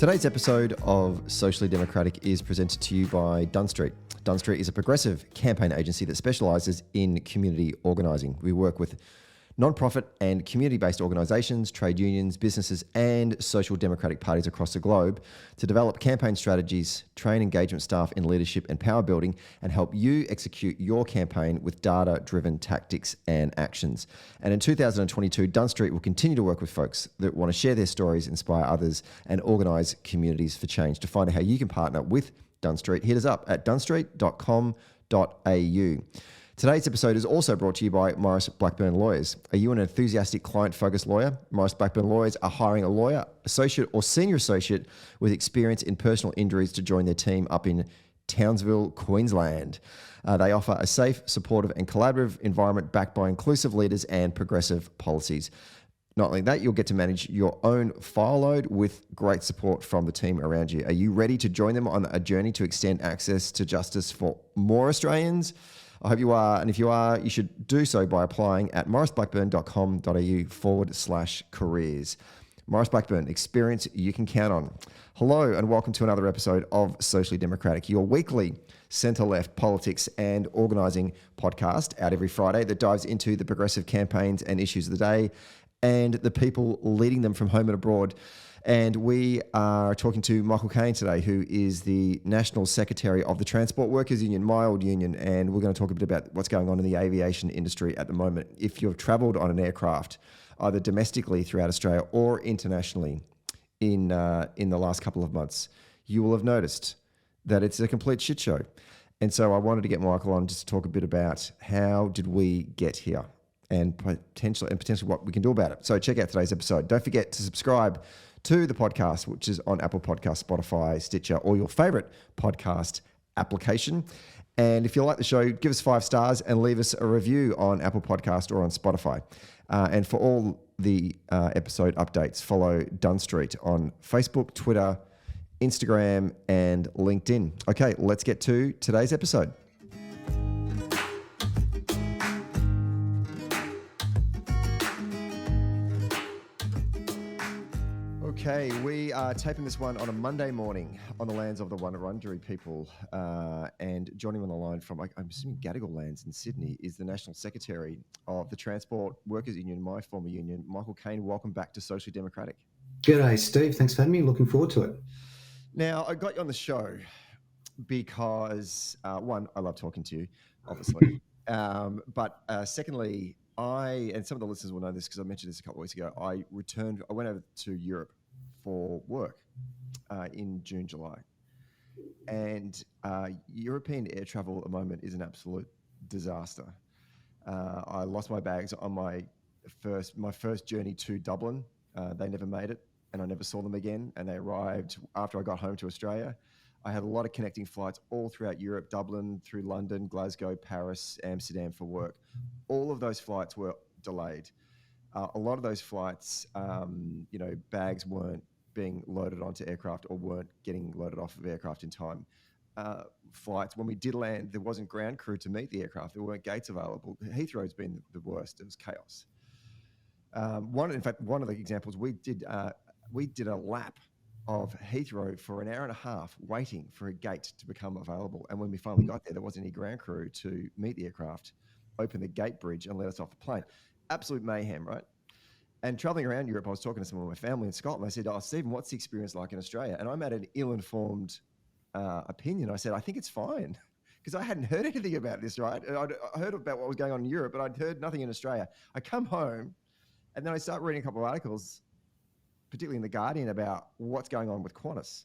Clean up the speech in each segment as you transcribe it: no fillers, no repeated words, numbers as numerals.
Today's episode of Socially Democratic is presented to you by Dunn. Dunn is a progressive campaign agency that specialises in community organising. We work with non-profit and community-based organisations, trade unions, businesses and social democratic parties across the globe to develop campaign strategies, train engagement staff in leadership and power building, and help you execute your campaign with data-driven tactics and actions. And in 2022, Dunn will continue to work with folks that want to share their stories, inspire others, and organise communities for change. To find out how you can partner with Dunn, hit us up at dunstreet.com.au. Today's episode is also brought to you by Maurice Blackburn Lawyers. Are you an enthusiastic client-focused lawyer? Maurice Blackburn Lawyers are hiring a lawyer, associate or senior associate with experience in personal injuries to join their team up in Townsville, Queensland. They offer a safe, supportive and collaborative environment backed by inclusive leaders and progressive policies. Not only that, you'll get to manage your own file load with great support from the team around you. Are you ready to join them on a journey to extend access to justice for more Australians? I hope you are, and if you are, you should do so by applying at mauriceblackburn.com.au/careers. Maurice Blackburn, experience you can count on. Hello and welcome to another episode of Socially Democratic, your weekly centre-left politics and organising podcast out every Friday that dives into the progressive campaigns and issues of the day and the people leading them from home and abroad. And we are talking to Michael Kaine today, who is the National Secretary of the Transport Workers Union, my old union, and we're going to talk a bit about what's going on in the aviation industry at the moment. If you've travelled on an aircraft, either domestically throughout Australia or internationally in the last couple of months, you will have noticed that it's a complete shit show. And so I wanted to get Michael on just to talk a bit about how did we get here and potentially what we can do about it. So check out today's episode. Don't forget to subscribe to the podcast, which is on Apple Podcasts, Spotify, Stitcher, or your favorite podcast application. And if you like the show, give us 5 stars and leave us a review on Apple Podcast or on Spotify. And for all the episode updates, follow Dunn on Facebook, Twitter, Instagram, and LinkedIn. Okay, let's get to today's episode. Okay, we are taping this one on a Monday morning on the lands of the Wurundjeri people. And joining on the line from, I'm assuming, Gadigal lands in Sydney is the National Secretary of the Transport Workers Union, my former union, Michael Kaine. Welcome back to Socially Democratic. G'day, Steve. Thanks for having me. Looking forward to it. Now, I got you on the show because, one, I love talking to you, obviously. But secondly, and some of the listeners will know this because I mentioned this a couple of weeks ago, I went over to Europe for work in June, July. And European air travel at the moment is an absolute disaster. I lost my bags on my first journey to Dublin. They never made it and I never saw them again. And they arrived after I got home to Australia. I had a lot of connecting flights all throughout Europe, Dublin, through London, Glasgow, Paris, Amsterdam for work. All of those flights were delayed. A lot of those flights, bags weren't being loaded onto aircraft or weren't getting loaded off of aircraft in time. Flights, when we did land, there wasn't ground crew to meet the aircraft. There weren't gates available. Heathrow's been the worst. It was chaos. One of the examples, we did a lap of Heathrow for an hour and a half waiting for a gate to become available. And when we finally got there wasn't any ground crew to meet the aircraft, open the gate bridge and let us off the plane. Absolute mayhem, right? And traveling around Europe, I was talking to someone with my family in Scotland. I said, Stephen, what's the experience like in Australia? And I'm at an ill-informed opinion. I said, I think it's fine because I hadn't heard anything about this, right? I heard about what was going on in Europe, but I'd heard nothing in Australia. I come home and then I start reading a couple of articles, particularly in The Guardian, about what's going on with Qantas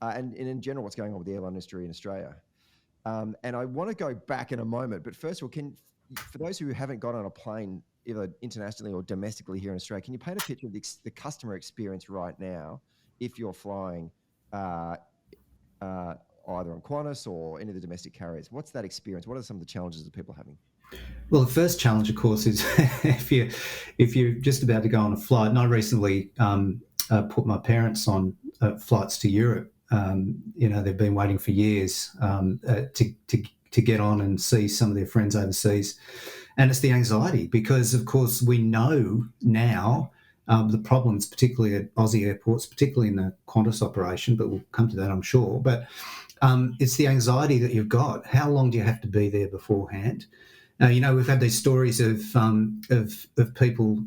and in general what's going on with the airline industry in Australia. And I want to go back in a moment, but first of all, for those who haven't got on a plane, either internationally or domestically here in Australia, can you paint a picture of the customer experience right now if you're flying either on Qantas or any of the domestic carriers? What's that experience? What are some of the challenges that people are having? Well, the first challenge, of course, is if you're just about to go on a flight. And I recently put my parents on flights to Europe. They've been waiting for years to get on and see some of their friends overseas. And it's the anxiety because, of course, we know now the problems, particularly at Aussie airports, particularly in the Qantas operation, but we'll come to that, I'm sure. But it's the anxiety that you've got. How long do you have to be there beforehand? We've had these stories of people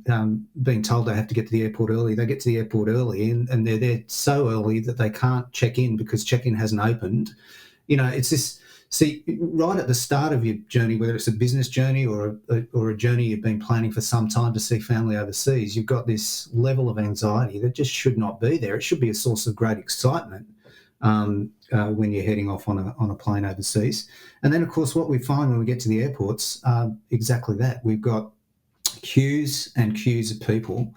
being told they have to get to the airport early. They get to the airport early and they're there so early that they can't check in because check-in hasn't opened. It's this. See, right at the start of your journey, whether it's a business journey or a journey you've been planning for some time to see family overseas, you've got this level of anxiety that just should not be there. It should be a source of great excitement when you're heading off on a plane overseas. And then, of course, what we find when we get to the airports, exactly that. We've got queues and queues of people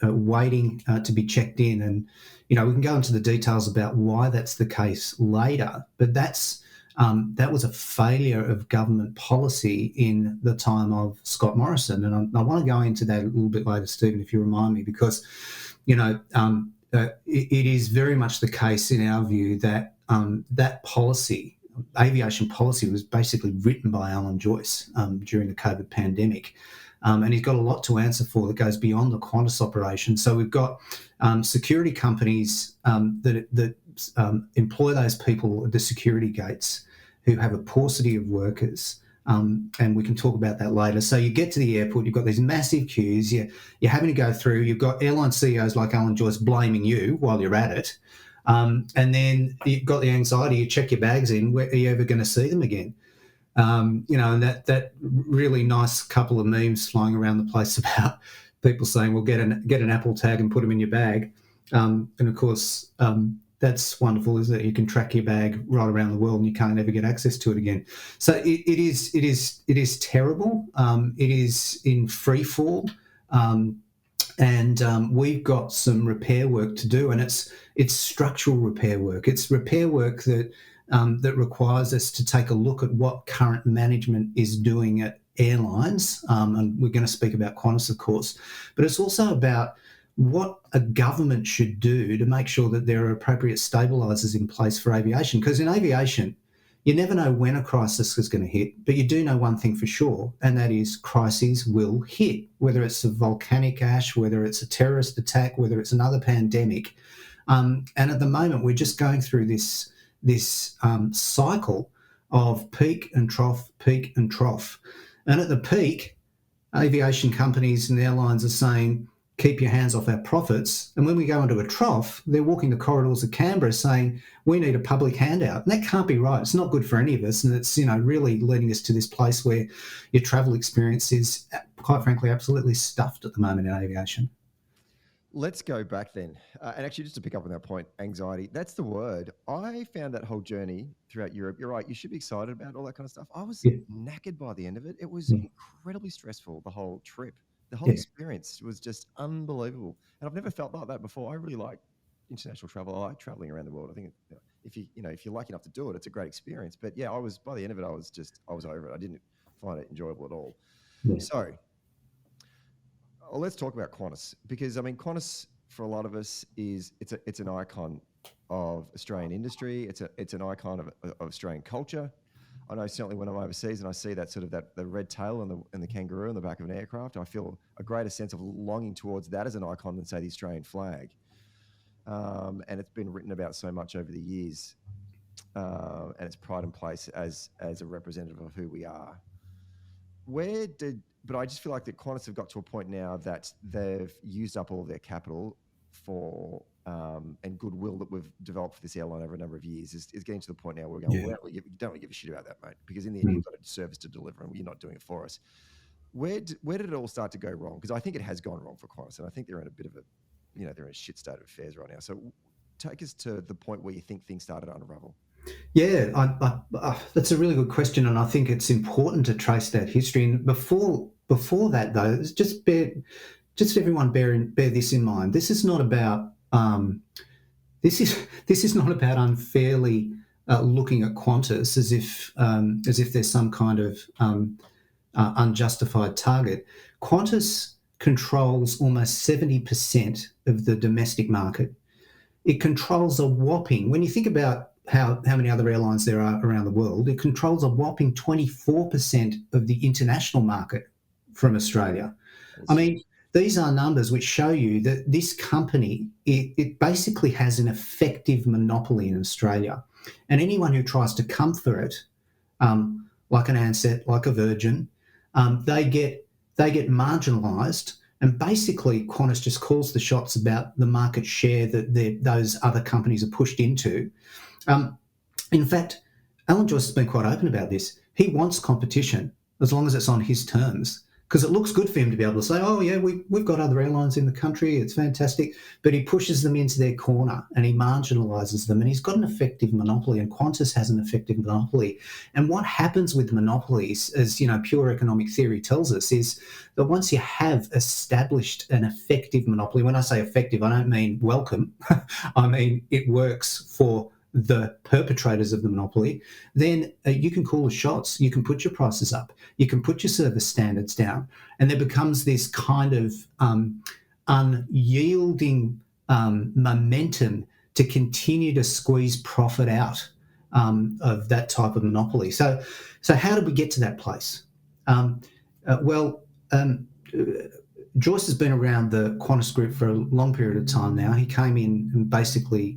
waiting to be checked in. And, we can go into the details about why that's the case later, but that was a failure of government policy in the time of Scott Morrison. And I want to go into that a little bit later, Stephen, if you remind me, because, it is very much the case in our view that that policy, aviation policy, was basically written by Alan Joyce during the COVID pandemic. And he's got a lot to answer for that goes beyond the Qantas operation. So we've got security companies that employ those people at the security gates who have a paucity of workers, and we can talk about that later. So you get to the airport, you've got these massive queues, you're having to go through, you've got airline CEOs like Alan Joyce blaming you while you're at it, and then you've got the anxiety, you check your bags in, where are you ever going to see them again? And that really nice couple of memes flying around the place about people saying, well, get an Apple tag and put them in your bag. And of course, that's wonderful, isn't it? You can track your bag right around the world and you can't ever get access to it again. So it is terrible. It is in free fall. And we've got some repair work to do, and it's structural repair work. It's repair work that requires us to take a look at what current management is doing at airlines, and we're going to speak about Qantas, of course, but it's also about what a government should do to make sure that there are appropriate stabilisers in place for aviation. Because in aviation, you never know when a crisis is going to hit, but you do know one thing for sure, and that is crises will hit, whether it's a volcanic ash, whether it's a terrorist attack, whether it's another pandemic. And at the moment, we're just going through this cycle of peak and trough, peak and trough. And at the peak, aviation companies and airlines are saying, keep your hands off our profits. And when we go into a trough, they're walking the corridors of Canberra saying, we need a public handout. And that can't be right. It's not good for any of us. And it's, really leading us to this place where your travel experience is, quite frankly, absolutely stuffed at the moment in aviation. Let's go back then. And actually, just to pick up on that point, anxiety, that's the word. I found that whole journey throughout Europe. You're right. You should be excited about all that kind of stuff. I was knackered by the end of it. It was incredibly stressful, the whole trip. The whole experience was just unbelievable. And I've never felt like that before. I really like international travel. I like traveling around the world. I think if you're lucky enough to do it, it's a great experience. But yeah, by the end of it, I was over it. I didn't find it enjoyable at all. Yeah. So let's talk about Qantas, because Qantas for a lot of us it's an icon of Australian industry. It's an icon of Australian culture. I know certainly when I'm overseas and I see that the red tail and the kangaroo in the back of an aircraft, I feel a greater sense of longing towards that as an icon than, say, the Australian flag. And it's been written about so much over the years, and its pride and place as a representative of who we are. But I just feel like that Qantas have got to a point now that they've used up all of their capital for and goodwill that we've developed for this airline over a number of years is getting to the point now where we're going, well, you don't really give a shit about that, mate, because in the end, you've got a service to deliver and you're not doing it for us. Where did it all start to go wrong? Because I think it has gone wrong for Qantas, and I think they're in a bit of they're in a shit state of affairs right now. So take us to the point where you think things started to unravel. Yeah, that's a really good question, and I think it's important to trace that history. And before that, though, just everyone bear this in mind. This is not about this is not about unfairly looking at Qantas as if there's some kind of unjustified target. Qantas controls almost 70% of the domestic market. It controls a whopping, when you think about how many other airlines there are around the world, it controls a whopping 24% of the international market from Australia. these are numbers which show you that this company, it basically has an effective monopoly in Australia. And anyone who tries to come for it, like an Ansett, like a Virgin, they get marginalised. And basically, Qantas just calls the shots about the market share that those other companies are pushed into. In fact, Alan Joyce has been quite open about this. He wants competition as long as it's on his terms, because it looks good for him to be able to say, oh, yeah, we've got other airlines in the country, it's fantastic. But he pushes them into their corner and he marginalises them, and he's got an effective monopoly, and Qantas has an effective monopoly. And what happens with monopolies, as pure economic theory tells us, is that once you have established an effective monopoly, when I say effective, I don't mean welcome, I mean it works for the perpetrators of the monopoly, then you can call the shots, you can put your prices up, you can put your service standards down, and there becomes this kind of unyielding momentum to continue to squeeze profit out of that type of monopoly. So how did we get to that place? Joyce has been around the Qantas Group for a long period of time now. He came in and basically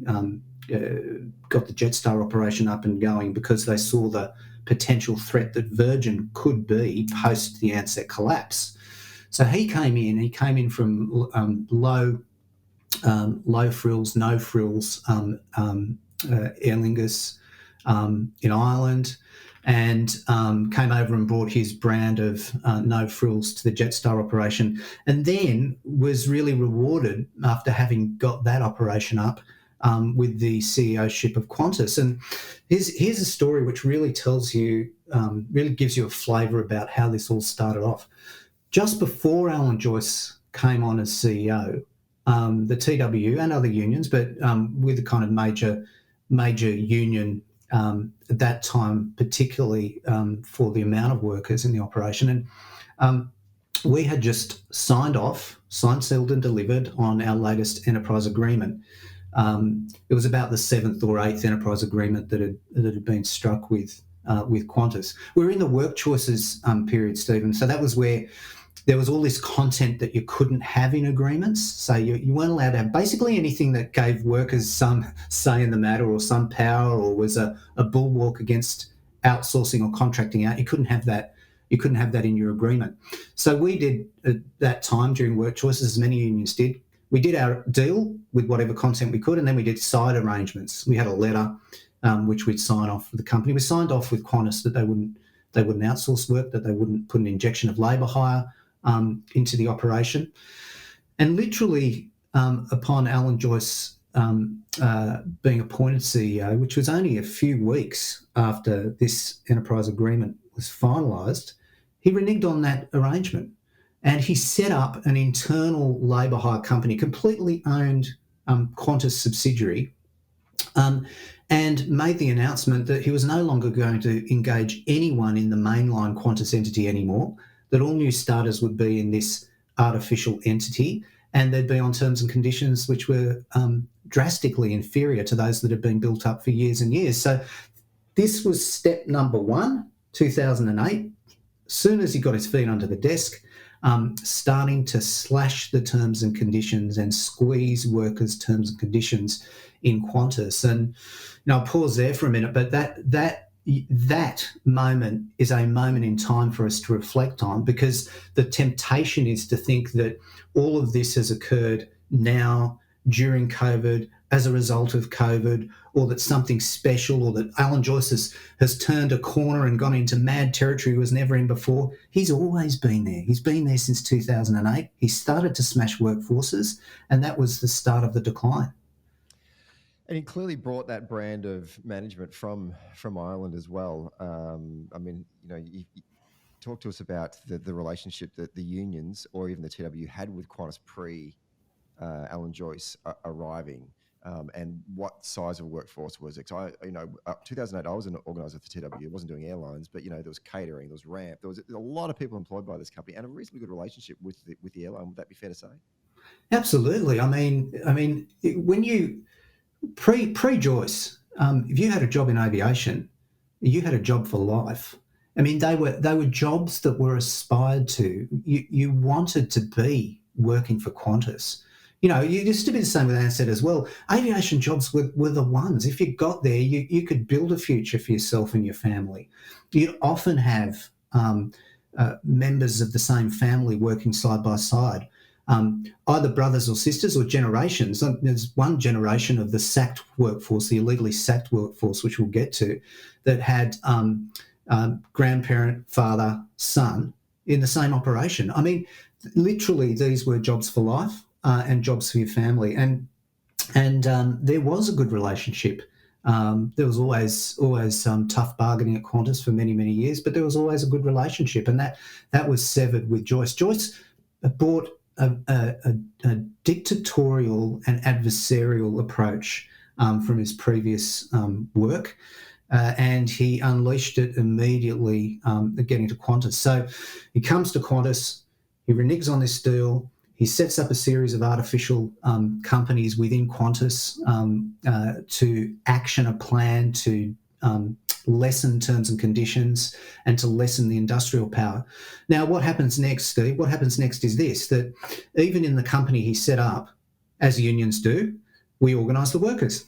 got the Jetstar operation up and going because they saw the potential threat that Virgin could be post the Ansett collapse. So he came in from low frills, no frills Aer Lingus in Ireland, and came over and brought his brand of no frills to the Jetstar operation, and then was really rewarded after having got that operation up with the CEO-ship of Qantas. And here's a story which really tells you, really gives you a flavour about how this all started off. Just before Alan Joyce came on as CEO, the TWU and other unions, but with the kind of major union at that time, particularly for the amount of workers in the operation. And we had just signed, sealed and delivered on our latest enterprise agreement. It was about the 7th or 8th enterprise agreement that had been struck with Qantas. We were in the work choices period, Stephen. So that was where there was all this content that you couldn't have in agreements. So you weren't allowed to have basically anything that gave workers some say in the matter or some power or was a bulwark against outsourcing or contracting out. You couldn't have that. You couldn't have that in your agreement. So we did at that time during work choices, as many unions did. We did our deal with whatever content we could, and then we did side arrangements. We had a letter which we'd sign off with the company. We signed off with Qantas that they wouldn't outsource work, that they wouldn't put an injection of labour hire into the operation. And literally upon Alan Joyce being appointed CEO, which was only a few weeks after this enterprise agreement was finalised, he reneged on that arrangement. And he set up an internal labour hire company, completely owned Qantas subsidiary, and made the announcement that he was no longer going to engage anyone in the mainline Qantas entity anymore, that all new starters would be in this artificial entity, and they'd be on terms and conditions which were drastically inferior to those that had been built up for years and years. So this was step number 1, 2008. As soon as he got his feet under the desk, starting to slash the terms and conditions and squeeze workers' terms and conditions in Qantas. And I'll pause there for a minute, but that moment is a moment in time for us to reflect on, because the temptation is to think that all of this has occurred now during COVID, as a result of COVID, or that something special, or that Alan Joyce has turned a corner and gone into mad territory he was never in before. He's always been there. He's been there since 2008. He started to smash workforces, and that was the start of the decline. And he clearly brought that brand of management from Ireland as well. You talk to us about the relationship that the unions or even the TWU had with Qantas pre Alan Joyce arriving, and what size of workforce was it? 2008, I was an organiser for TWU. I wasn't doing airlines, but there was catering, there was ramp, there was a lot of people employed by this company, and a reasonably good relationship with the airline. Would that be fair to say? Absolutely. I mean, when you pre-Joyce, if you had a job in aviation, you had a job for life. I mean, they were jobs that were aspired to. You wanted to be working for Qantas. You know, you used to be the same with Ansett as well. Aviation jobs were the ones. If you got there, you could build a future for yourself and your family. You'd often have members of the same family working side by side, either brothers or sisters or generations. There's one generation of the sacked workforce, the illegally sacked workforce, which we'll get to, that had grandparent, father, son in the same operation. I mean, literally, these were jobs for life. And jobs for your family, and there was a good relationship. There was always tough bargaining at Qantas for many years, but there was always a good relationship, and that was severed with Joyce. Joyce brought a dictatorial and adversarial approach from his previous work, and he unleashed it immediately getting to Qantas. So he comes to Qantas, he reneges on this deal. He sets up a series of artificial companies within Qantas to action a plan to lessen terms and conditions and to lessen the industrial power. Now, what happens next, Steve? What happens next is this, that even in the company he set up, as unions do, we organise the workers.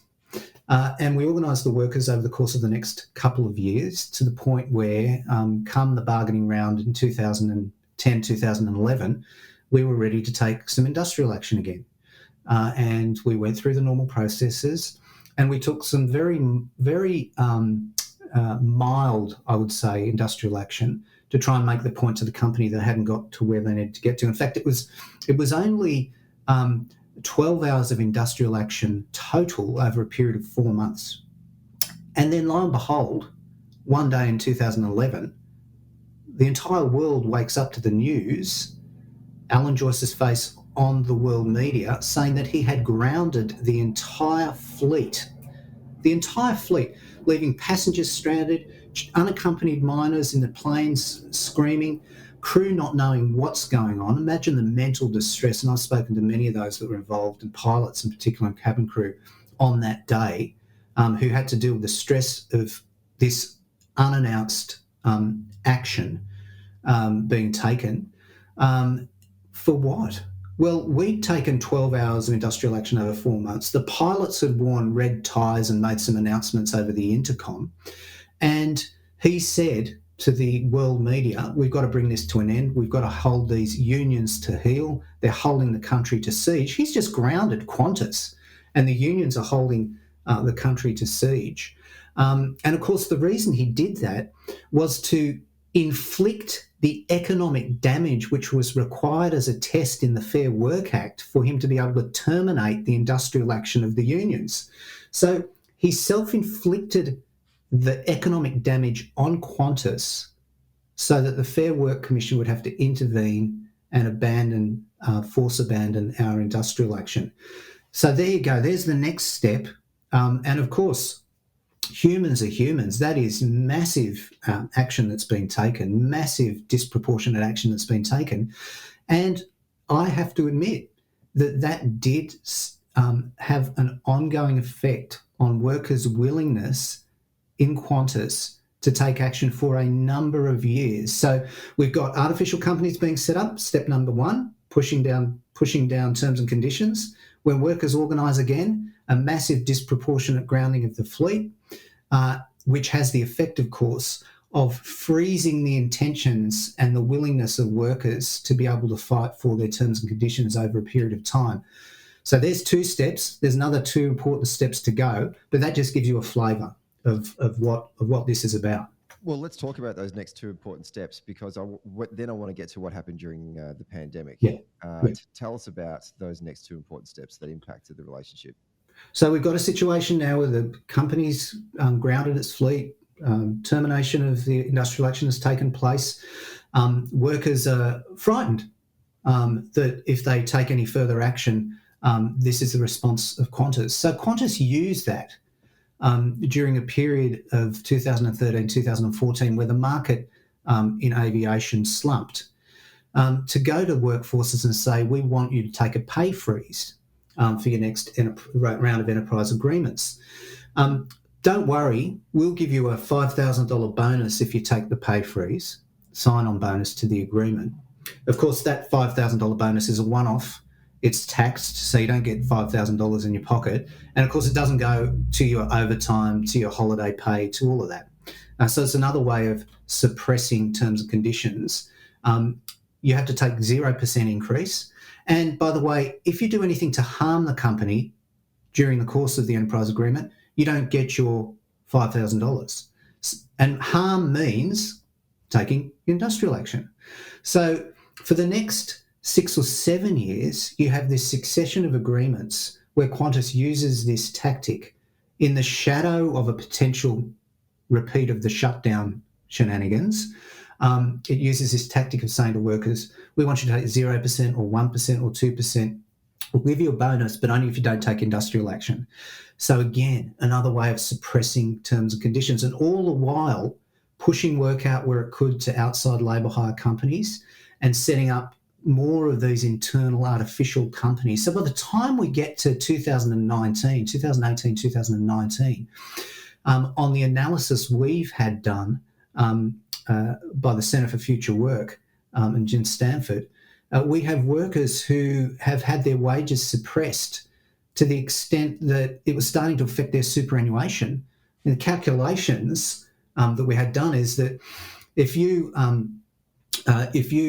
And we organised the workers over the course of the next couple of years to the point where, come the bargaining round in 2010, 2011, we were ready to take some industrial action again. And we went through the normal processes, and we took some very mild, I would say, industrial action to try and make the point to the company that hadn't got to where they needed to get to. In fact, it was only 12 hours of industrial action total over a period of 4 months. And then, lo and behold, one day in 2011, the entire world wakes up to the news, Alan Joyce's face on the world media, saying that he had grounded the entire fleet, leaving passengers stranded, unaccompanied minors in the planes screaming, crew not knowing what's going on. Imagine the mental distress, and I've spoken to many of those that were involved, and pilots in particular and cabin crew on that day, who had to deal with the stress of this unannounced action being taken. For what? Well, we'd taken 12 hours of industrial action over 4 months. The pilots had worn red ties and made some announcements over the intercom. And he said to the world media, we've got to bring this to an end. We've got to hold these unions to heel. They're holding the country to siege. He's just grounded Qantas, and the unions are holding the country to siege. And of course, the reason he did that was to inflict the economic damage which was required as a test in the Fair Work Act for him to be able to terminate the industrial action of the unions. So he self-inflicted the economic damage on Qantas so that the Fair Work Commission would have to intervene and force abandon our industrial action. So there you go. There's the next step. And of course, humans are humans. That is massive action that's been taken, massive disproportionate action that's been taken. And I have to admit that did have an ongoing effect on workers' willingness in Qantas to take action for a number of years. So we've got artificial companies being set up, step number one, pushing down terms and conditions. When workers organise again, a massive disproportionate grounding of the fleet, which has the effect, of course, of freezing the intentions and the willingness of workers to be able to fight for their terms and conditions over a period of time. So there's 2 steps. There's another 2 important steps to go, but that just gives you a flavour of what this is about. Well, let's talk about those next 2 important steps, because then I want to get to what happened during the pandemic. Yeah. Tell us about those next 2 important steps that impacted the relationship. So we've got a situation now where the company's grounded its fleet, termination of the industrial action has taken place. Workers are frightened that if they take any further action, this is the response of Qantas. So Qantas used that during a period of 2013, 2014, where the market in aviation slumped, to go to workforces and say, we want you to take a pay freeze for your next round of enterprise agreements. Don't worry, we'll give you a $5,000 bonus if you take the pay freeze, sign-on bonus to the agreement. Of course, that $5,000 bonus is a one-off. It's taxed, so you don't get $5,000 in your pocket. And of course, it doesn't go to your overtime, to your holiday pay, to all of that. So it's another way of suppressing terms and conditions. You have to take 0% increase. And by the way, if you do anything to harm the company during the course of the enterprise agreement, you don't get your $5,000. And harm means taking industrial action. So for the next 6 or 7 years, you have this succession of agreements where Qantas uses this tactic in the shadow of a potential repeat of the shutdown shenanigans. It uses this tactic of saying to workers, we want you to take 0% or 1% or 2%. We'll give you a bonus, but only if you don't take industrial action. So again, another way of suppressing terms and conditions, and all the while pushing work out where it could to outside labour hire companies and setting up more of these internal artificial companies. So by the time we get to 2018, 2019, on the analysis we've had done by the Centre for Future Work and Jim Stanford, we have workers who have had their wages suppressed to the extent that it was starting to affect their superannuation. And the calculations that we had done is that if you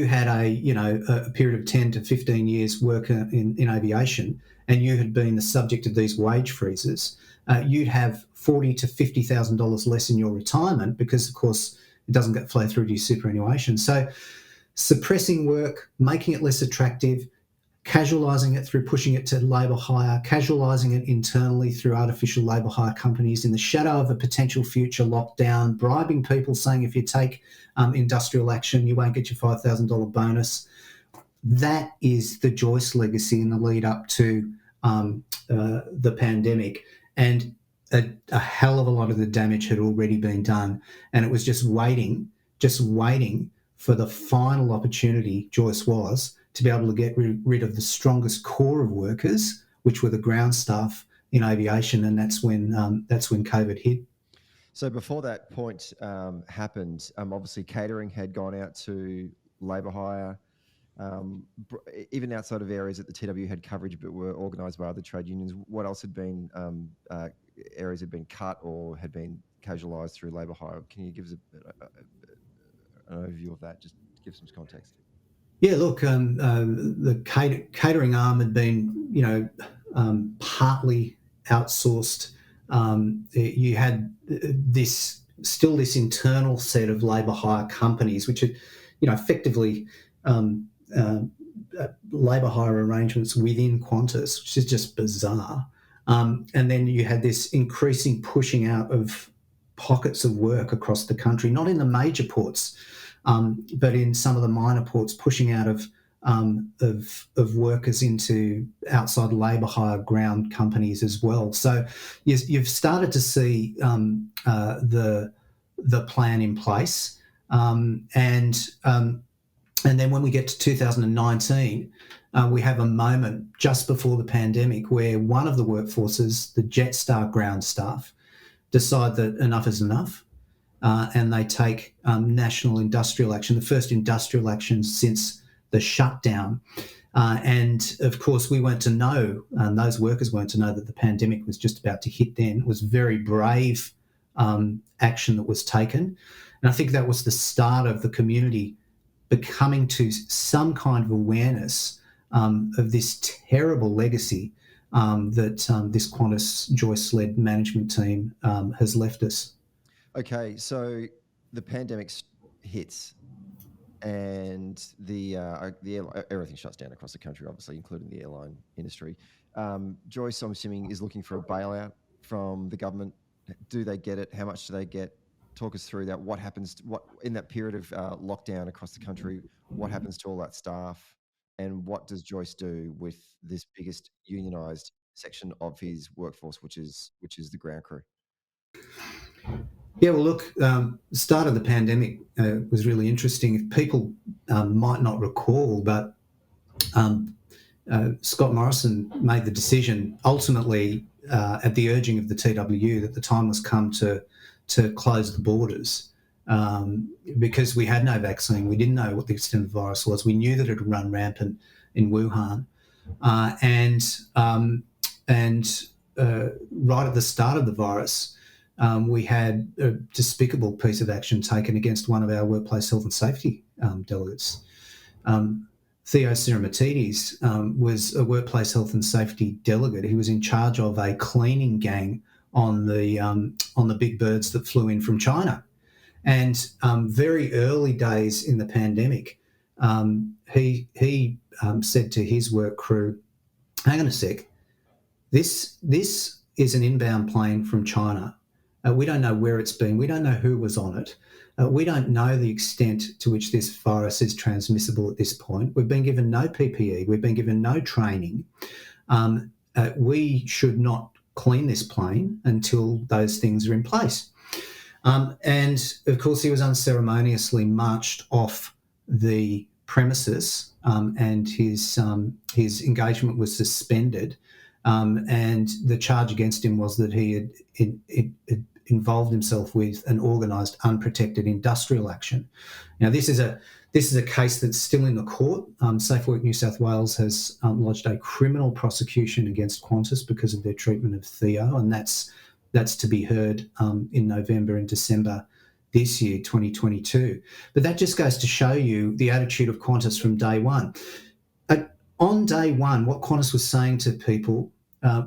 had a period of 10 to 15 years work in aviation and you had been the subject of these wage freezes, you'd have $40,000 to $50,000 less in your retirement because, of course, it doesn't flow through to your superannuation. So suppressing work, making it less attractive, casualising it through pushing it to labour hire, casualising it internally through artificial labour hire companies in the shadow of a potential future lockdown, bribing people saying if you take industrial action, you won't get your $5,000 bonus. That is the Joyce legacy in the lead up to the pandemic. And a hell of a lot of the damage had already been done. And it was just waiting for the final opportunity, Joyce was, to be able to get rid of the strongest core of workers, which were the ground staff in aviation, and that's when COVID hit. So before that point happened, obviously catering had gone out to labour hire, even outside of areas that the TWU had coverage but were organised by other trade unions. What else had been areas had been cut or had been casualised through labour hire? Can you give us an overview of that? Just give some context. Yeah, look, the catering arm had been, partly outsourced. You had this internal set of labour hire companies, which are, effectively labour hire arrangements within Qantas, which is just bizarre. And then you had this increasing pushing out of pockets of work across the country, not in the major ports, but in some of the minor ports, pushing out of workers into outside labour hire ground companies as well. So you've started to see the plan in place, and then when we get to 2019, we have a moment just before the pandemic where one of the workforces, the Jetstar ground staff, decide that enough is enough. And they take national industrial action, the first industrial action since the shutdown. And of course, we weren't to know, those workers weren't to know that the pandemic was just about to hit then. It was very brave action that was taken. And I think that was the start of the community becoming to some kind of awareness of this terrible legacy that this Qantas Joyce-led management team has left us. Okay, so the pandemic hits, and the everything shuts down across the country, obviously, including the airline industry. Joyce, I'm assuming, is looking for a bailout from the government. Do they get it? How much do they get? Talk us through that. What happens? What in that period of lockdown across the country? What happens to all that staff? And what does Joyce do with this biggest unionised section of his workforce, which is the ground crew? Yeah, well, look, the start of the pandemic was really interesting. People might not recall, but Scott Morrison made the decision ultimately at the urging of the TWU that the time was come to close the borders because we had no vaccine. We didn't know what the extent of the virus was. We knew that it had run rampant in Wuhan. Right at the start of the virus, we had a despicable piece of action taken against one of our workplace health and safety delegates. Theo Siramatidis was a workplace health and safety delegate. He was in charge of a cleaning gang on the big birds that flew in from China. And very early days in the pandemic, he said to his work crew, hang on a sec, this is an inbound plane from China. We don't know where it's been. We don't know who was on it. We don't know the extent to which this virus is transmissible at this point. We've been given no PPE. We've been given no training. We should not clean this plane until those things are in place. And, of course, he was unceremoniously marched off the premises and his engagement was suspended. And the charge against him was that he had involved himself with an organised, unprotected industrial action. Now, this is a case that's still in the court. Safe Work New South Wales has lodged a criminal prosecution against Qantas because of their treatment of Theo, and that's to be heard in November and December this year, 2022. But that just goes to show you the attitude of Qantas from day one. On day one, what Qantas was saying to people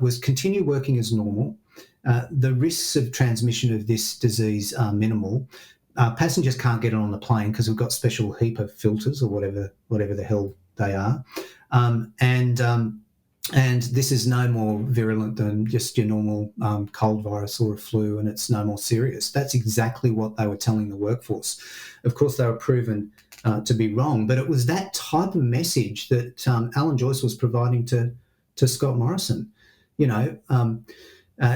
was continue working as normal. The risks of transmission of this disease are minimal. Passengers can't get it on the plane because we've got special HEPA filters or whatever the hell they are. And this is no more virulent than just your normal cold virus or a flu, and it's no more serious. That's exactly what they were telling the workforce. Of course, they were proven to be wrong, but it was that type of message that Alan Joyce was providing to Scott Morrison.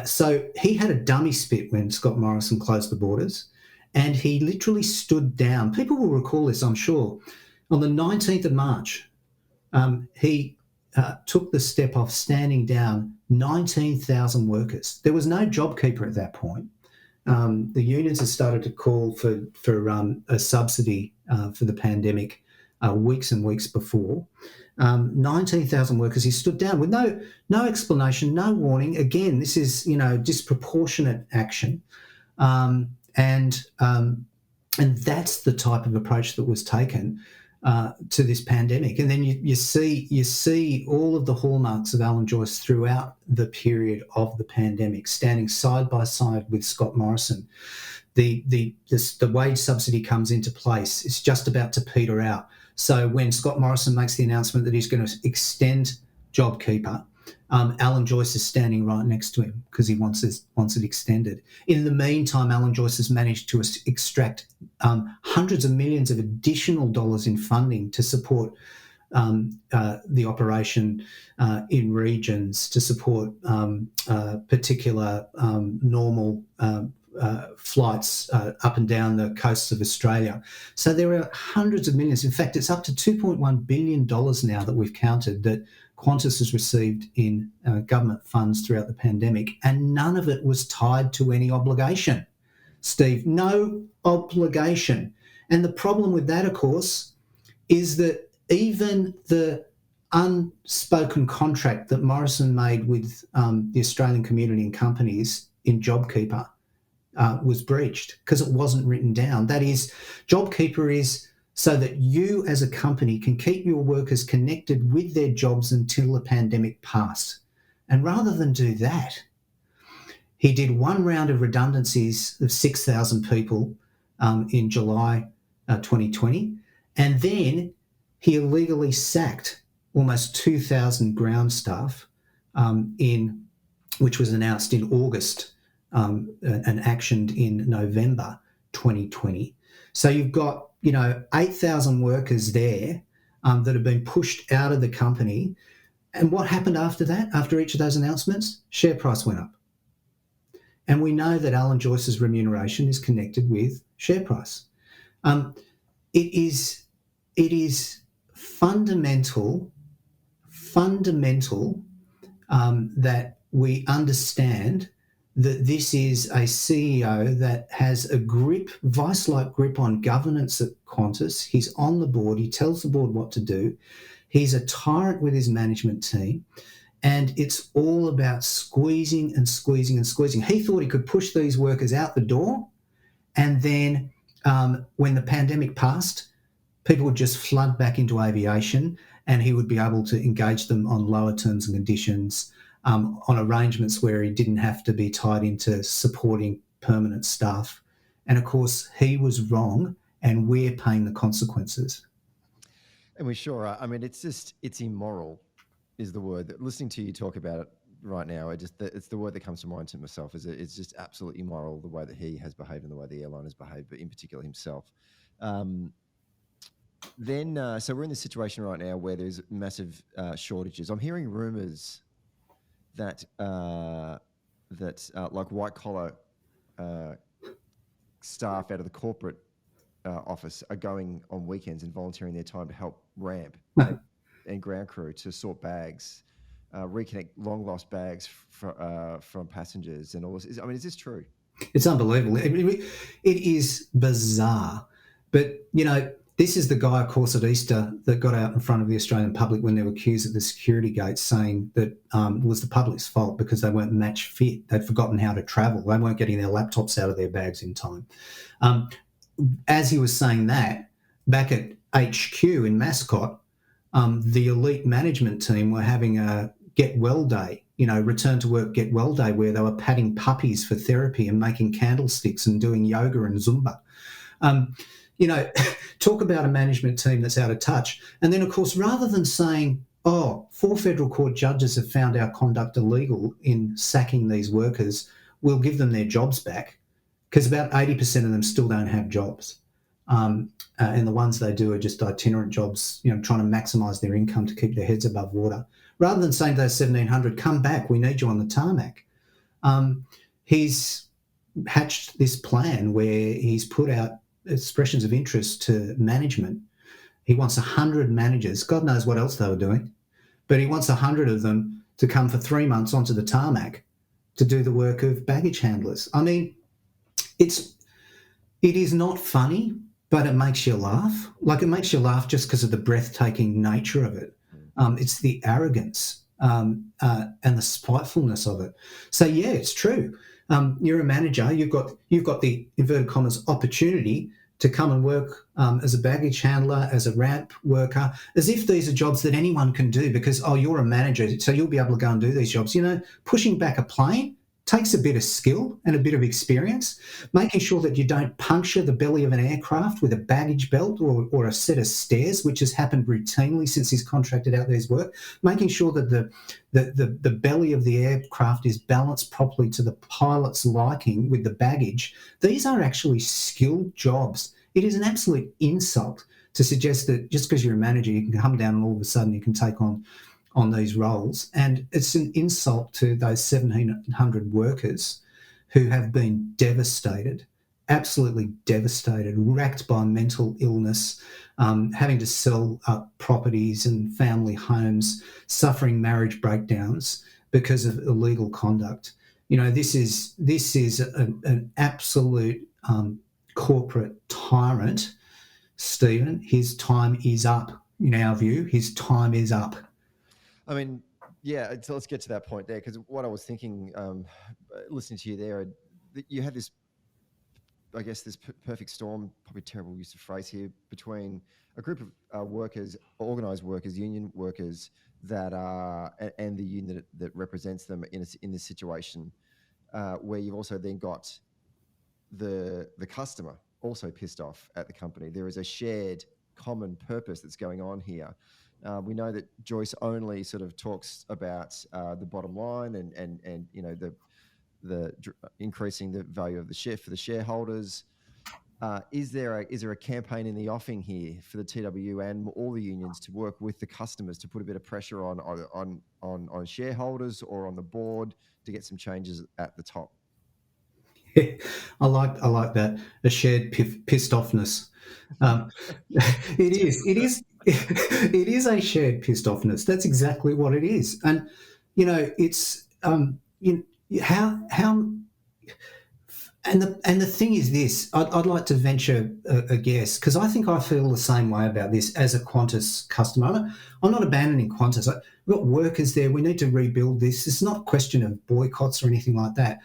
So he had a dummy spit when Scott Morrison closed the borders, and he literally stood down. People will recall this, I'm sure. On the 19th of March, he took the step of standing down 19,000 workers. There was no JobKeeper at that point. The unions had started to call for a subsidy for the pandemic weeks and weeks before. 19,000 workers, he stood down with no explanation, no warning. Again, this is disproportionate action, and that's the type of approach that was taken to this pandemic. And then you see all of the hallmarks of Alan Joyce throughout the period of the pandemic, standing side by side with Scott Morrison. The wage subsidy comes into place. It's just about to peter out. So when Scott Morrison makes the announcement that he's going to extend JobKeeper, Alan Joyce is standing right next to him because he wants it extended. In the meantime, Alan Joyce has managed to extract hundreds of millions of additional dollars in funding to support the operation in regions, to support particular normal flights up and down the coasts of Australia. So there are hundreds of millions. In fact, it's up to $2.1 billion now that we've counted that Qantas has received in government funds throughout the pandemic, and none of it was tied to any obligation. Steve, no obligation. And the problem with that, of course, is that even the unspoken contract that Morrison made with the Australian community and companies in JobKeeper was breached because it wasn't written down. That is, JobKeeper is so that you as a company can keep your workers connected with their jobs until the pandemic passed. And rather than do that, he did one round of redundancies of 6,000 people in July 2020, and then he illegally sacked almost 2,000 ground staff which was announced in August and actioned in November 2020. So you've got 8,000 workers there that have been pushed out of the company. And what happened after that? After each of those announcements, share price went up. And we know that Alan Joyce's remuneration is connected with share price. It is fundamental that we understand that this is a CEO that has a grip, vice-like grip on governance at Qantas. He's on the board. He tells the board what to do. He's a tyrant with his management team. And it's all about squeezing and squeezing and squeezing. He thought he could push these workers out the door. And then when the pandemic passed, people would just flood back into aviation, and he would be able to engage them on lower terms and conditions, on arrangements where he didn't have to be tied into supporting permanent staff. And of course, he was wrong, and we're paying the consequences. And we sure are. I mean, it's immoral is the word. That listening to you talk about it right now, it's the word that comes to mind to myself. It's just absolutely immoral the way that he has behaved and the way the airline has behaved, but in particular himself. So we're in this situation right now where there's massive shortages. I'm hearing rumours that like white collar staff out of the corporate office are going on weekends and volunteering their time to help ramp and ground crew to sort bags, reconnect long lost bags from passengers and all this. I mean, is this true? It's unbelievable. It is bizarre. But, this is the guy, of course, at Easter that got out in front of the Australian public when they were accused at the security gates, saying that it was the public's fault because they weren't match fit. They'd forgotten how to travel. They weren't getting their laptops out of their bags in time. As he was saying that, back at HQ in Mascot, the elite management team were having a get well day, return to work get well day, where they were patting puppies for therapy and making candlesticks and doing yoga and Zumba. Talk about a management team that's out of touch. And then, of course, rather than saying, 4 federal court judges have found our conduct illegal in sacking these workers, we'll give them their jobs back, because about 80% of them still don't have jobs. And the ones they do are just itinerant jobs, trying to maximise their income to keep their heads above water. Rather than saying to those 1,700, come back, we need you on the tarmac. He's hatched this plan where he's put out expressions of interest to management. He wants 100 managers. God knows what else they were doing, but he wants 100 of them to come for 3 months onto the tarmac to do the work of baggage handlers. I mean, it is not funny, but it makes you laugh. Like, it makes you laugh just because of the breathtaking nature of it. It's the arrogance and the spitefulness of it. So yeah, it's true. You're a manager. You've got the inverted commas opportunity to come and work as a baggage handler, as a ramp worker, as if these are jobs that anyone can do because, you're a manager, so you'll be able to go and do these jobs. Pushing back a plane takes a bit of skill and a bit of experience. Making sure that you don't puncture the belly of an aircraft with a baggage belt or a set of stairs, which has happened routinely since he's contracted out these work. Making sure that the belly of the aircraft is balanced properly to the pilot's liking with the baggage. These are actually skilled jobs. It is an absolute insult to suggest that just because you're a manager, you can come down and all of a sudden you can take on these roles. And it's an insult to those 1,700 workers who have been devastated, absolutely devastated, racked by mental illness, having to sell up properties and family homes, suffering marriage breakdowns because of illegal conduct. This is an absolute corporate tyrant, Stephen. His time is up, in our view. His time is up. I mean, yeah, so let's get to that point there, because what I was thinking, listening to you there, you had this, I guess, this perfect storm, probably terrible use of phrase here, between a group of workers, organised workers, union workers that are, and the union that represents them in this situation, where you've also then got the customer also pissed off at the company. There is a shared common purpose that's going on here. We know that Joyce only sort of talks about the bottom line and the increasing the value of the share for the shareholders. Is there a campaign in the offing here for the TWU and all the unions to work with the customers to put a bit of pressure on shareholders or on the board to get some changes at the top? Yeah, I like that, a shared pissed offness. It is a shared pissed offness. That's exactly what it is. And it's how And the thing is this, I'd like to venture a guess, because I think I feel the same way about this as a Qantas customer. I'm not abandoning Qantas. We've got workers there. We need to rebuild this. It's not a question of boycotts or anything like that.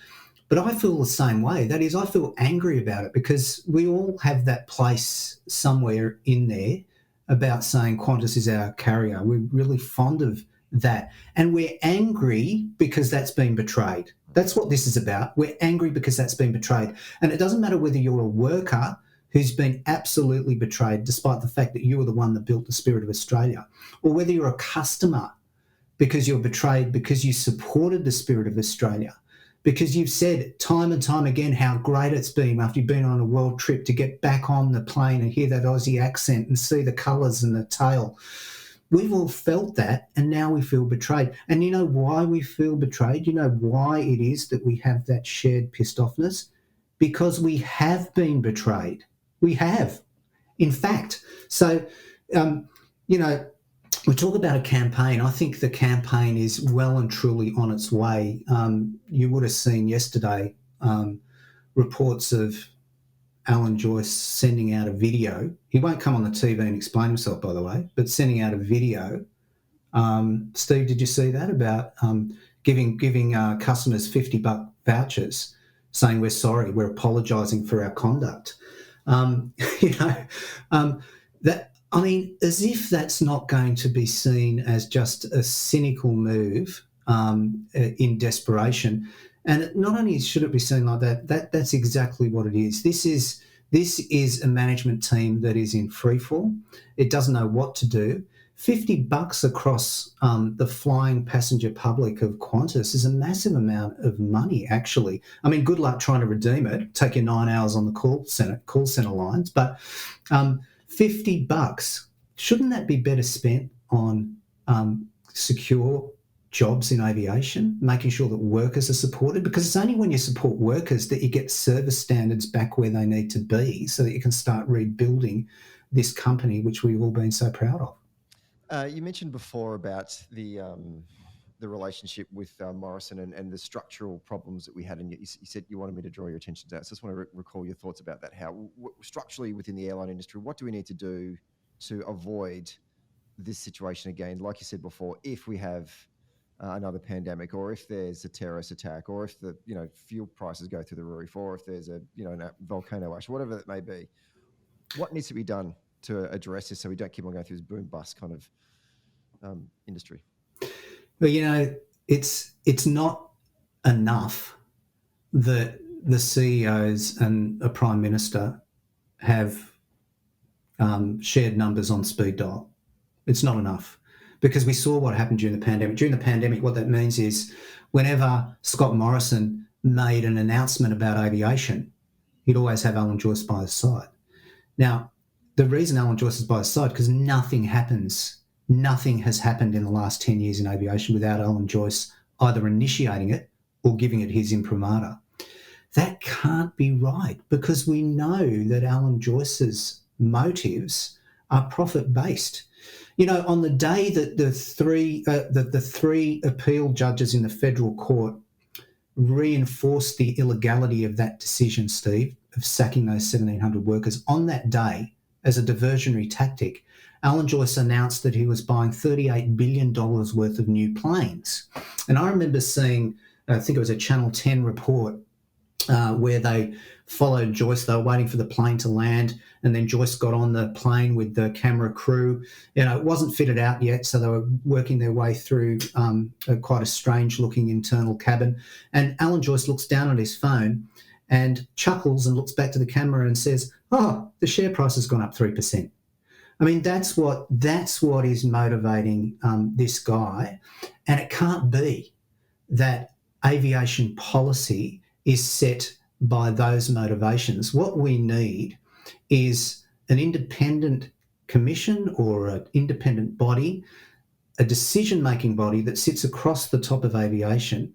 But I feel the same way. That is, I feel angry about it, because we all have that place somewhere in there about saying Qantas is our carrier. We're really fond of that. And we're angry because that's been betrayed. That's what this is about. We're angry because that's been betrayed. And it doesn't matter whether you're a worker who's been absolutely betrayed, despite the fact that you were the one that built the Spirit of Australia, or whether you're a customer because you're betrayed because you supported the Spirit of Australia, because you've said time and time again how great it's been after you've been on a world trip to get back on the plane and hear that Aussie accent and see the colours and the tail. We've all felt that, and now we feel betrayed. And you know why we feel betrayed? You know why it is that we have that shared pissed offness? Because we have been betrayed. We have, in fact. So, you know, we talk about a campaign. I think the campaign is well and truly on its way. You would have seen yesterday reports of Alan Joyce sending out a video. He won't come on the TV and explain himself, by the way, but sending out a video. Steve, did you see that about giving customers $50 vouchers, saying we're sorry, we're apologising for our conduct? As if that's not going to be seen as just a cynical move in desperation. And not only should it be seen like that, that's exactly what it is. This is a management team that is in freefall. It doesn't know what to do. $50 across the flying passenger public of Qantas is a massive amount of money, actually. I mean, good luck trying to redeem it. Take your 9 hours on the call center lines. But $50, shouldn't that be better spent on secure jobs in aviation, making sure that workers are supported? Because it's only when you support workers that you get service standards back where they need to be, so that you can start rebuilding this company, which we've all been so proud of. You mentioned before about the relationship with Morrison and the structural problems that we had, and you said you wanted me to draw your attention to that. So I just want to recall your thoughts about that. How structurally within the airline industry, what do we need to do to avoid this situation again? Like you said before, if we have another pandemic, or if there's a terrorist attack, or if the fuel prices go through the roof, or if there's a volcano ash, whatever it may be, what needs to be done to address this so we don't keep on going through this boom bust kind of industry? Well, it's not enough that the CEOs and a Prime Minister have shared numbers on speed dial. It's not enough, because we saw what happened during the pandemic. During the pandemic, what that means is whenever Scott Morrison made an announcement about aviation, he'd always have Alan Joyce by his side. Now, the reason Alan Joyce is by his side, because nothing has happened in the last 10 years in aviation without Alan Joyce either initiating it or giving it his imprimatur. That can't be right, because we know that Alan Joyce's motives are profit-based. On the day that the three appeal judges in the federal court reinforced the illegality of that decision, Steve, of sacking those 1,700 workers, on that day, as a diversionary tactic, Alan Joyce announced that he was buying $38 billion worth of new planes. And I remember seeing, I think it was a Channel 10 report, where they followed Joyce. They were waiting for the plane to land, and then Joyce got on the plane with the camera crew. It wasn't fitted out yet, so they were working their way through quite a strange-looking internal cabin. And Alan Joyce looks down at his phone and chuckles and looks back to the camera and says, "Oh, the share price has gone up 3%. I mean, that's what is motivating this guy. And it can't be that aviation policy is set by those motivations. What we need is an independent commission or an independent body, a decision-making body that sits across the top of aviation,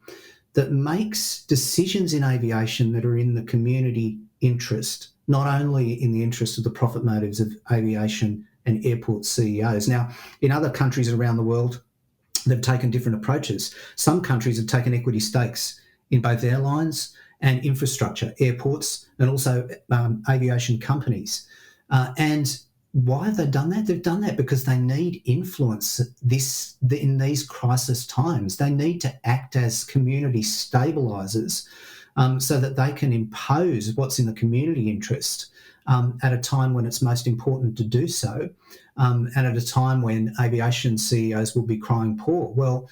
that makes decisions in aviation that are in the community interest, not only in the interest of the profit motives of aviation and airport CEOs. Now, in other countries around the world, they've taken different approaches. Some countries have taken equity stakes in both airlines and infrastructure, airports, and also aviation companies. And why have they done that? They've done that because they need influence in these crisis times. They need to act as community stabilisers so that they can impose what's in the community interest at a time when it's most important to do so, and at a time when aviation CEOs will be crying poor. Well,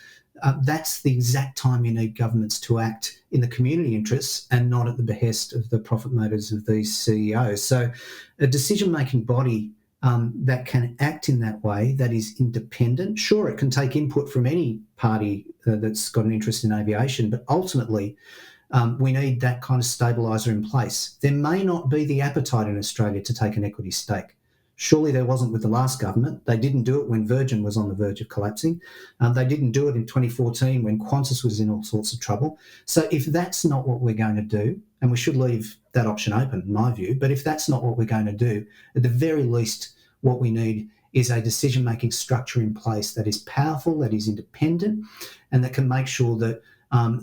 that's the exact time you need governments to act in the community interests and not at the behest of the profit motives of these CEOs. So a decision-making body that can act in that way, that is independent. Sure, it can take input from any party that's got an interest in aviation, but ultimately we need that kind of stabiliser in place. There may not be the appetite in Australia to take an equity stake. Surely there wasn't with the last government. They didn't do it when Virgin was on the verge of collapsing. They didn't do it in 2014 when Qantas was in all sorts of trouble. So if that's not what we're going to do, and we should leave that option open, in my view, but if that's not what we're going to do, at the very least, what we need is a decision-making structure in place that is powerful, that is independent, and that can make sure that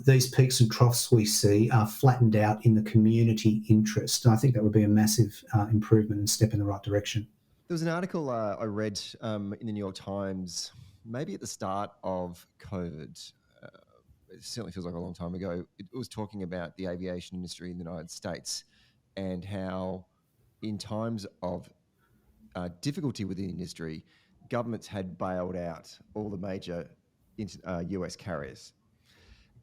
these peaks and troughs we see are flattened out in the community interest. And I think that would be a massive improvement and step in the right direction. There was an article I read in the New York Times, maybe at the start of COVID. It certainly feels like a long time ago. It was talking about the aviation industry in the United States and how in times of difficulty with the industry, governments had bailed out all the major US carriers.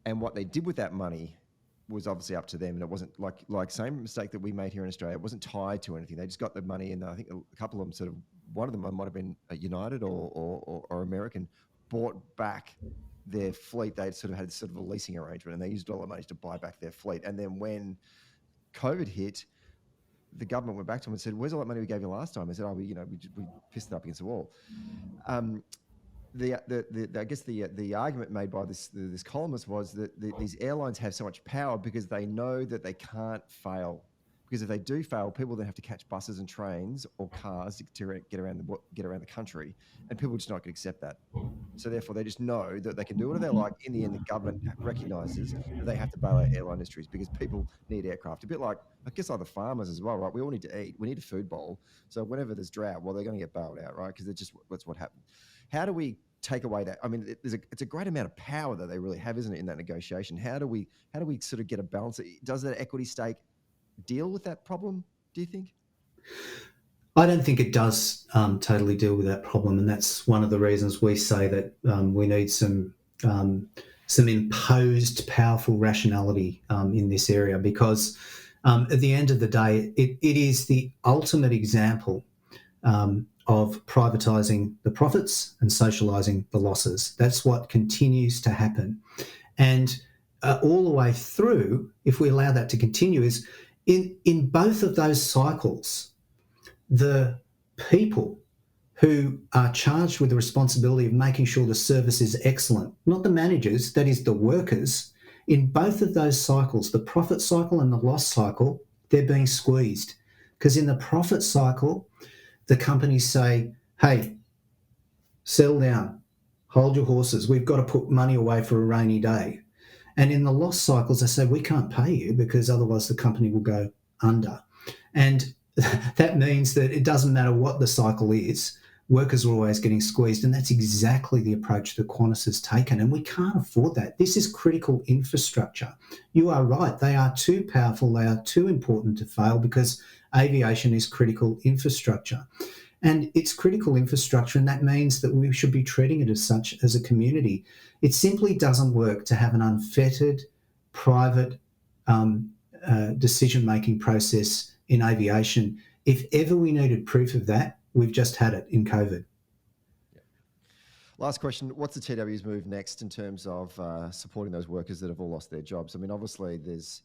And what they did with that money was obviously up to them, and it wasn't like same mistake that we made here in Australia. It wasn't tied to anything. They just got the money, and I think a couple of them one of them might have been United or American, bought back their fleet. They sort of had a leasing arrangement, and they used all the money to buy back their fleet. And then when COVID hit, the government went back to them and said, "Where's all that money we gave you last time?" They said, "Oh, we pissed it up against the wall." I guess the argument made by this columnist was that these airlines have so much power because they know that they can't fail. Because if they do fail, people then have to catch buses and trains or cars to get around the country, and people just not going to accept that. So therefore, they just know that they can do whatever they like. In the end, the government recognises that they have to bail out airline industries because people need aircraft. A bit like, I guess, like the farmers as well, right? We all need to eat. We need a food bowl. So whenever there's drought, well, they're going to get bailed out, right? Because that's what happened. How do we take away that? I mean, it's a great amount of power that they really have, isn't it, in that negotiation? How do we sort of get a balance? Does that equity stake deal with that problem, do you think? I don't think it does totally deal with that problem, and that's one of the reasons we say that we need some imposed powerful rationality in this area, because at the end of the day, it is the ultimate example of privatising the profits and socialising the losses. That's what continues to happen. And all the way through, if we allow that to continue, is in both of those cycles, the people who are charged with the responsibility of making sure the service is excellent, not the managers, that is the workers, in both of those cycles, the profit cycle and the loss cycle, they're being squeezed. Because in the profit cycle, the companies say, hey, settle down, hold your horses, we've got to put money away for a rainy day. And in the loss cycles, they say, we can't pay you because otherwise the company will go under. And that means that it doesn't matter what the cycle is, workers are always getting squeezed. And that's exactly the approach that Qantas has taken. And we can't afford that. This is critical infrastructure. You are right. They are too powerful. They are too important to fail because aviation is critical infrastructure. And it's critical infrastructure, and that means that we should be treating it as such as a community. It simply doesn't work to have an unfettered, private decision-making process in aviation. If ever we needed proof of that, we've just had it in COVID. Yeah. Last question. What's the TWU's move next in terms of supporting those workers that have all lost their jobs? I mean, obviously there's...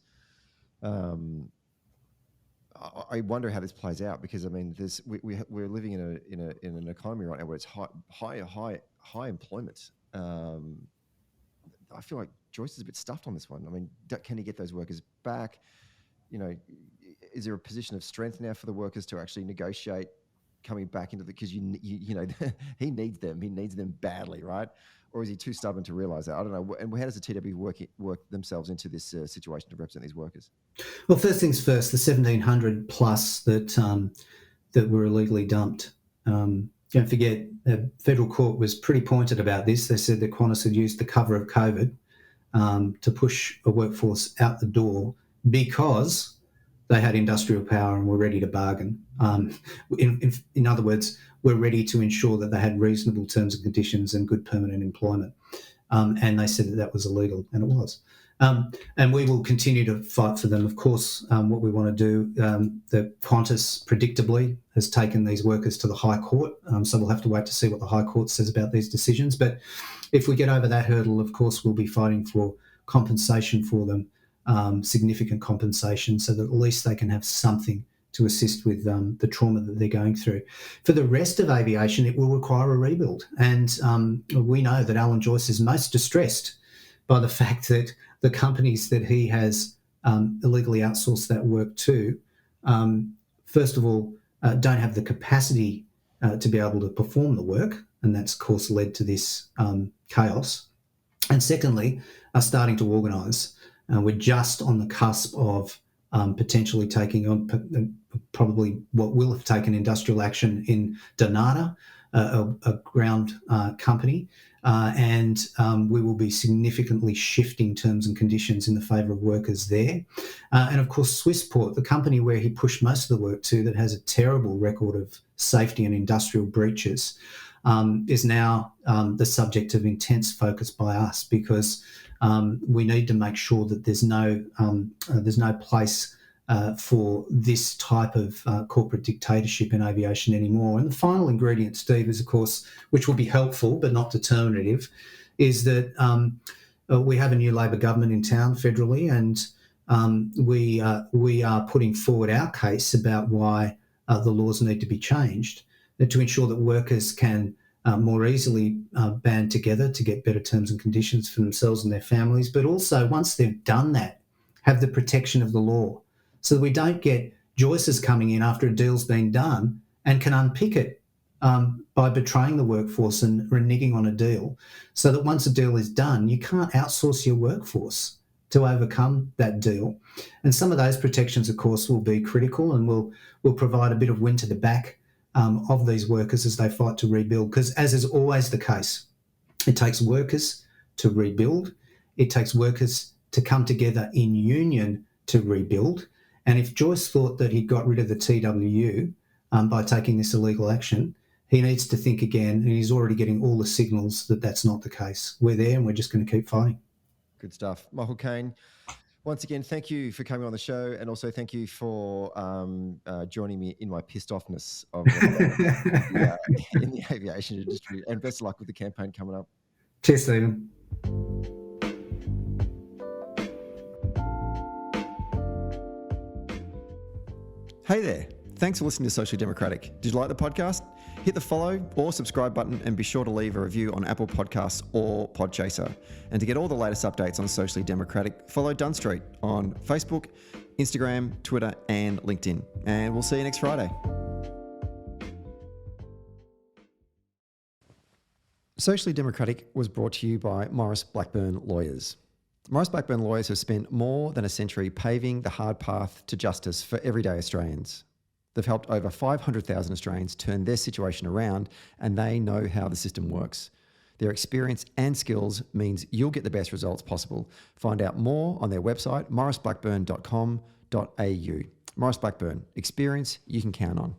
I wonder how this plays out, because I mean, we're living in an economy right now where it's high employment. I feel like Joyce is a bit stuffed on this one. I mean, can he get those workers back? You know, is there a position of strength now for the workers to actually negotiate coming back into because you know he needs them badly, right? Or is he too stubborn to realise that? I don't know. And how does the TWU work themselves into this situation to represent these workers? Well, first things first, the 1,700 plus that were illegally dumped. Don't forget, the federal court was pretty pointed about this. They said that Qantas had used the cover of COVID to push a workforce out the door because they had industrial power and were ready to bargain. In other words, were ready to ensure that they had reasonable terms and conditions and good permanent employment. And they said that was illegal, and it was. And we will continue to fight for them. Of course, what we want to do, the Qantas predictably has taken these workers to the High Court, so we'll have to wait to see what the High Court says about these decisions. But if we get over that hurdle, of course, we'll be fighting for compensation for them, significant compensation, so that at least they can have something to assist with the trauma that they're going through. For the rest of aviation, it will require a rebuild. And we know that Alan Joyce is most distressed by the fact that the companies that he has illegally outsourced that work to, first of all, don't have the capacity to be able to perform the work. And that's, of course, led to this chaos. And secondly, are starting to organise. We're just on the cusp of potentially taking on probably what will have taken industrial action in Donnelly, a ground company, and we will be significantly shifting terms and conditions in the favour of workers there. And of course, Swissport, the company where he pushed most of the work to, that has a terrible record of safety and industrial breaches, is now the subject of intense focus by us, because we need to make sure that there's no place for this type of corporate dictatorship in aviation anymore. And the final ingredient, Steve, is, of course, which will be helpful but not determinative, is that we have a new Labor government in town federally, and we are putting forward our case about why the laws need to be changed to ensure that workers can more easily band together to get better terms and conditions for themselves and their families, but also, once they've done that, have the protection of the law, so that we don't get Joyces coming in after a deal's been done and can unpick it by betraying the workforce and reneging on a deal, so that once a deal is done, you can't outsource your workforce to overcome that deal. And some of those protections, of course, will be critical and will provide a bit of wind to the back of these workers as they fight to rebuild, because, as is always the case, it takes workers to rebuild. It takes workers to come together in union to rebuild. And if Joyce thought that he got rid of the TWU by taking this illegal action, he needs to think again, and he's already getting all the signals that that's not the case. We're there, and we're just going to keep fighting. Good stuff. Michael Kaine, once again, thank you for coming on the show, and also thank you for joining me in my pissed offness of in the aviation industry. And best of luck with the campaign coming up. Cheers, Stephen. Hey there. Thanks for listening to Socially Democratic. Did you like the podcast? Hit the follow or subscribe button, and be sure to leave a review on Apple Podcasts or Podchaser. And to get all the latest updates on Socially Democratic, follow Dunn Street on Facebook, Instagram, Twitter, and LinkedIn. And we'll see you next Friday. Socially Democratic was brought to you by Maurice Blackburn Lawyers. Maurice Blackburn Lawyers have spent more than a century paving the hard path to justice for everyday Australians. They've helped over 500,000 Australians turn their situation around, and they know how the system works. Their experience and skills means you'll get the best results possible. Find out more on their website, mauriceblackburn.com.au. Maurice Blackburn, experience you can count on.